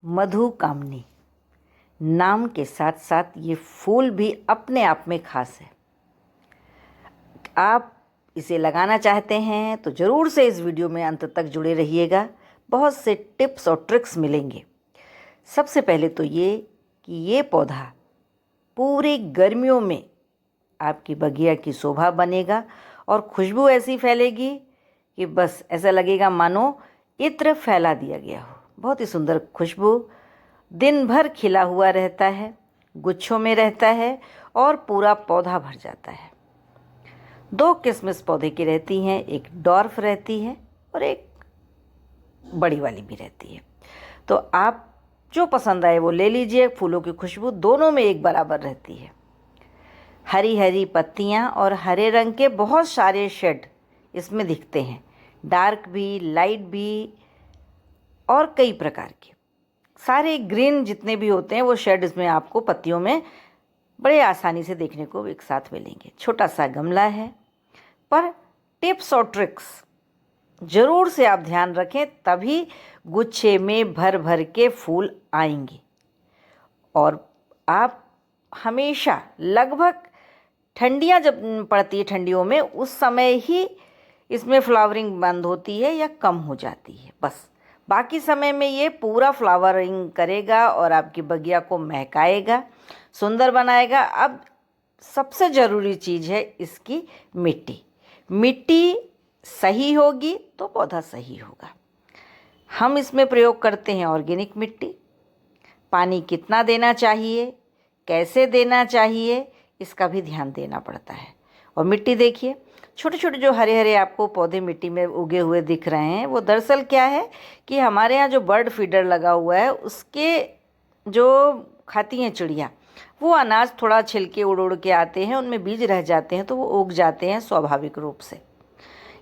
मधुकामनी नाम के साथ साथ ये फूल भी अपने आप में खास है। आप इसे लगाना चाहते हैं तो ज़रूर से इस वीडियो में अंत तक जुड़े रहिएगा। बहुत से टिप्स और ट्रिक्स मिलेंगे। सबसे पहले तो ये कि ये पौधा पूरी गर्मियों में आपकी बगिया की शोभा बनेगा और खुशबू ऐसी फैलेगी कि बस ऐसा लगेगा मानो इत्र फैला दिया गया हो। बहुत ही सुंदर खुशबू, दिन भर खिला हुआ रहता है, गुच्छों में रहता है और पूरा पौधा भर जाता है। दो किस्म इस पौधे की रहती हैं, एक डॉर्फ रहती है और एक बड़ी वाली भी रहती है। तो आप जो पसंद आए वो ले लीजिए। फूलों की खुशबू दोनों में एक बराबर रहती है। हरी हरी पत्तियां और हरे रंग के बहुत सारे शेड इसमें दिखते हैं, डार्क भी, लाइट भी और कई प्रकार के सारे ग्रीन जितने भी होते हैं वो शेड इसमें आपको पत्तियों में बड़े आसानी से देखने को एक साथ मिलेंगे। छोटा सा गमला है, पर टिप्स और ट्रिक्स ज़रूर से आप ध्यान रखें, तभी गुच्छे में भर भर के फूल आएंगे। और आप हमेशा लगभग ठंडियाँ जब पड़ती है, ठंडियों में उस समय ही इसमें फ्लावरिंग बंद होती है या कम हो जाती है। बस बाकी समय में ये पूरा फ्लावरिंग करेगा और आपकी बगिया को महकाएगा, सुंदर बनाएगा। अब सबसे ज़रूरी चीज़ है इसकी मिट्टी। मिट्टी सही होगी तो पौधा सही होगा। हम इसमें प्रयोग करते हैं ऑर्गेनिक मिट्टी। पानी कितना देना चाहिए, कैसे देना चाहिए, इसका भी ध्यान देना पड़ता है। और मिट्टी देखिए, छोटे छोटे जो हरे हरे आपको पौधे मिट्टी में उगे हुए दिख रहे हैं, वो दरअसल क्या है कि हमारे यहाँ जो बर्ड फीडर लगा हुआ है उसके जो खाती हैं चिड़िया, वो अनाज थोड़ा छिलके उड़ उड़ के आते हैं, उनमें बीज रह जाते हैं तो वो उग जाते हैं स्वाभाविक रूप से,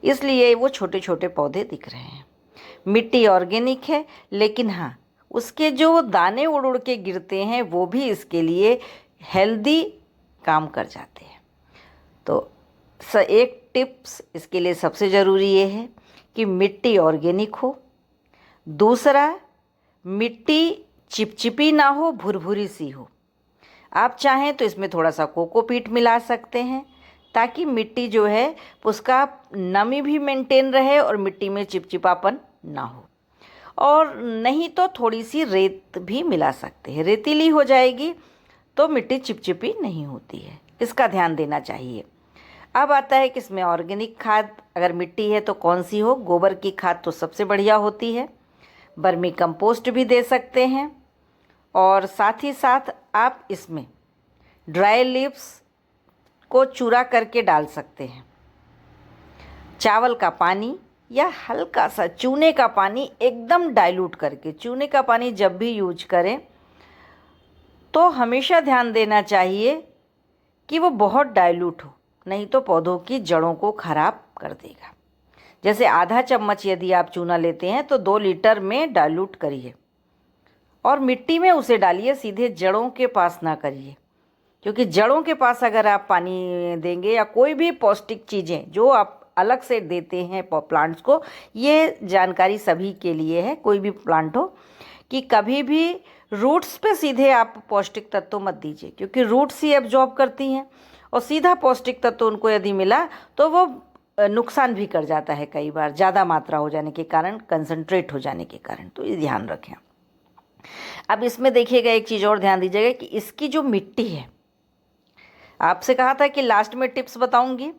इसलिए वो छोटे छोटे पौधे दिख रहे हैं। मिट्टी ऑर्गेनिक है, लेकिन हाँ, उसके जो दाने उड़ उड़ के गिरते हैं वो भी इसके लिए हेल्दी काम कर जाते हैं। तो एक टिप्स इसके लिए सबसे ज़रूरी ये है कि मिट्टी ऑर्गेनिक हो। दूसरा, मिट्टी चिपचिपी ना हो, भुरभुरी सी हो। आप चाहें तो इसमें थोड़ा सा कोकोपीट मिला सकते हैं, ताकि मिट्टी जो है उसका नमी भी मेंटेन रहे और मिट्टी में चिपचिपापन ना हो। और नहीं तो थोड़ी सी रेत भी मिला सकते हैं, रेतीली हो जाएगी तो मिट्टी चिपचिपी नहीं होती है, इसका ध्यान देना चाहिए। अब आता है कि इसमें ऑर्गेनिक खाद अगर मिट्टी है तो कौन सी हो। गोबर की खाद तो सबसे बढ़िया होती है, वर्मी कंपोस्ट भी दे सकते हैं, और साथ ही साथ आप इसमें ड्राई लीव्स को चूरा करके डाल सकते हैं। चावल का पानी या हल्का सा चूने का पानी एकदम डाइल्यूट करके, चूने का पानी जब भी यूज करें तो हमेशा ध्यान देना चाहिए कि वो बहुत डाइल्यूट हो, नहीं तो पौधों की जड़ों को खराब कर देगा। जैसे आधा चम्मच यदि आप चूना लेते हैं तो 2 लीटर में डाइल्यूट करिए और मिट्टी में उसे डालिए, सीधे जड़ों के पास ना करिए, क्योंकि जड़ों के पास अगर आप पानी देंगे या कोई भी पौष्टिक चीज़ें जो आप अलग से देते हैं प्लांट्स को, ये जानकारी सभी के लिए है, कोई भी प्लांट हो, कि कभी भी रूट्स पे सीधे आप पौष्टिक तत्व मत दीजिए, क्योंकि रूट्स ही एब्जॉर्ब करती हैं और सीधा पौष्टिक तत्व उनको यदि मिला तो वो नुकसान भी कर जाता है कई बार, ज़्यादा मात्रा हो जाने के कारण, कंसंट्रेट हो जाने के कारण। तो ये ध्यान रखें। अब इसमें देखिएगा, एक चीज़ और ध्यान दीजिएगा कि इसकी जो मिट्टी है, आपसे कहा था कि लास्ट में टिप्स बताऊंगी,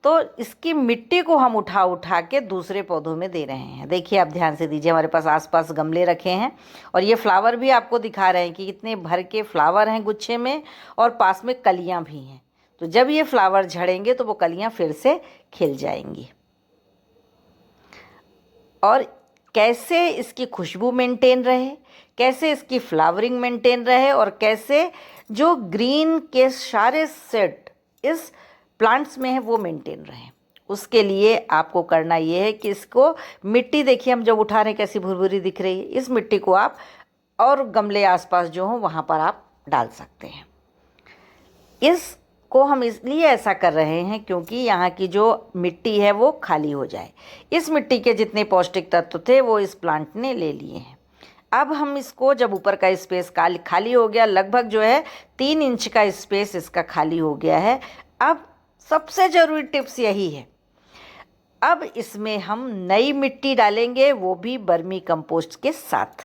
तो इसकी मिट्टी को हम उठा उठा के दूसरे पौधों में दे रहे हैं। देखिए, आप ध्यान से दीजिए, हमारे पास आसपास गमले रखे हैं और ये फ्लावर भी आपको दिखा रहे हैं कि कितने भर के फ्लावर हैं गुच्छे में, और पास में कलियां भी हैं। तो जब ये फ्लावर झड़ेंगे तो वो कलियां फिर से खिल जाएंगी। और कैसे इसकी खुशबू मेंटेन रहे, कैसे इसकी फ्लावरिंग मेंटेन रहे, और कैसे जो ग्रीन के सारे सेट इस प्लांट्स में है वो मेंटेन रहे, उसके लिए आपको करना ये है कि इसको मिट्टी देखिए, हम जब उठा रहे हैं कैसी भुरभुरी दिख रही है, इस मिट्टी को आप और गमले आसपास जो हों वहाँ पर आप डाल सकते हैं। इसको हम इसलिए ऐसा कर रहे हैं क्योंकि यहाँ की जो मिट्टी है वो खाली हो जाए। इस मिट्टी के जितने पौष्टिक तत्व थे वो इस प्लांट ने ले लिए हैं। अब हम इसको, जब ऊपर का स्पेस खाली हो गया, लगभग जो है 3 इंच का स्पेस इसका खाली हो गया है। अब सबसे ज़रूरी टिप्स यही है, अब इसमें हम नई मिट्टी डालेंगे, वो भी वर्मी कंपोस्ट के साथ।